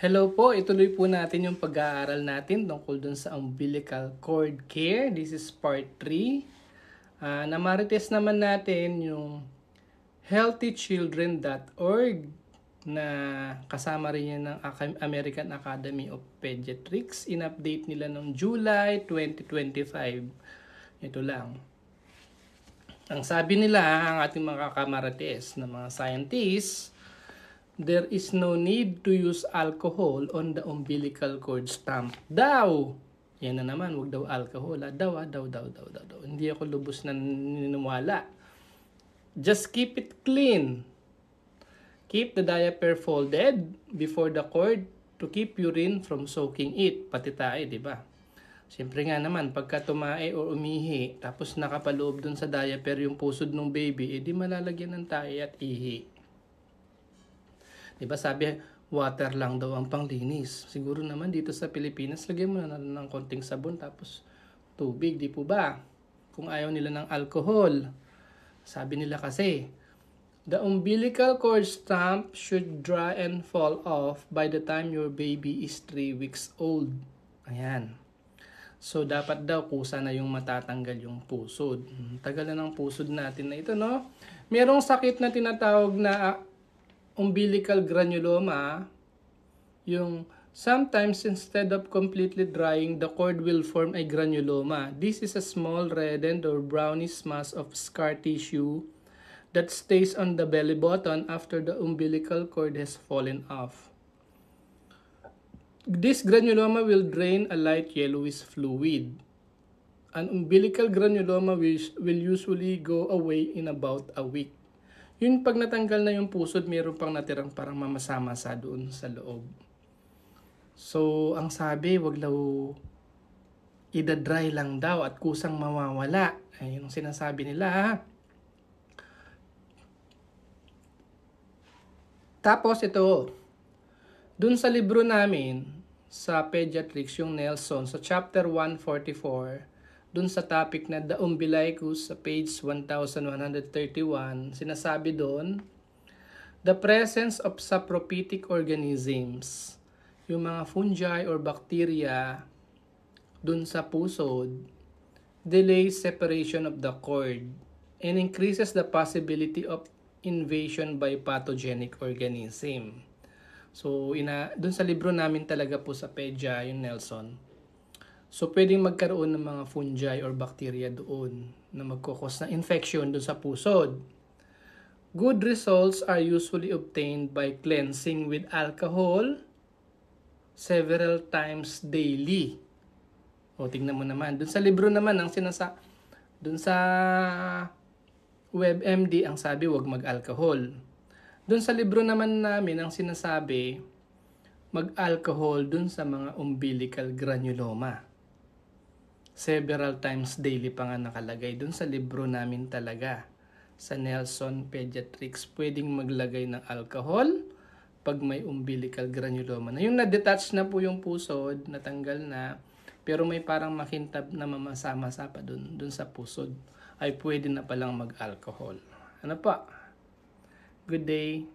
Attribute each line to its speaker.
Speaker 1: Hello po, ituloy po natin yung pag-aaral natin tungkol dun sa umbilical cord care. This is part 3. Namarites naman natin yung healthychildren.org na kasama rin yan ng American Academy of Pediatrics. In-update nila noong July 2025. Ito lang. Ang sabi nila, ang ating mga kamarites na mga scientists, there is no need to use alcohol on the umbilical cord stump. Daw! Yan na naman, wag daw alcohol. Daw. Hindi ako lubos na naniniwala. Just keep it clean. Keep the diaper folded before the cord to keep urine from soaking it. Pati tayo, di ba? Siyempre nga naman, pagka tumae o umihi, tapos nakapaloob dun sa diaper yung pusod ng baby, di malalagyan ng tae at ihi. Diba sabi, water lang daw ang panglinis. Siguro naman dito sa Pilipinas, lagyan mo na ng konting sabon tapos tubig, di po ba? Kung ayaw nila ng alcohol. Sabi nila kasi, the umbilical cord stump should dry and fall off by the time your baby is 3 weeks old. Ayan. So, dapat daw kusa na yung matatanggal yung pusod. Tagal na ng pusod natin na ito, no? Merong sakit na tinatawag na umbilical granuloma, yung sometimes instead of completely drying, the cord will form a granuloma. This is a small reddened or brownish mass of scar tissue that stays on the belly button after the umbilical cord has fallen off. This granuloma will drain a light yellowish fluid. An umbilical granuloma will usually go away in about a week. Yun pag natanggal na yung pusod, mayroon pang natirang parang mamasa-masa doon sa loob. So, ang sabi, wag daw ida-dry lang daw at kusang mawawala. Ayun ang sinasabi nila, ha? Tapos ito, doon sa libro namin, sa Pediatrics, yung Nelson, sa chapter 144, doon sa topic na the umbilicus sa page 1131, sinasabi doon, the presence of saprophytic organisms, yung mga fungi or bacteria doon sa pusod, delays separation of the cord and increases the possibility of invasion by pathogenic organism. So, doon sa libro namin talaga po sa Pedia, yung Nelson. So, pwedeng magkaroon ng mga fungi or bacteria doon na magkukos ng infection doon sa pusod. Good results are usually obtained by cleansing with alcohol several times daily. O, tingnan mo naman. Doon sa libro naman, doon sa WebMD, ang sabi, wag mag-alcohol. Doon sa libro naman namin, ang sinasabi, mag-alcohol doon sa mga umbilical granuloma. Several times daily pa nga nakalagay doon sa libro namin talaga. Sa Nelson Pediatrics, pwedeng maglagay ng alcohol pag may umbilical granuloma. Na yung na-detach na po yung pusod, natanggal na, pero may parang makintab na mamasa-masa pa doon sa pusod, ay pwede na palang mag-alcohol. Ano pa? Good day.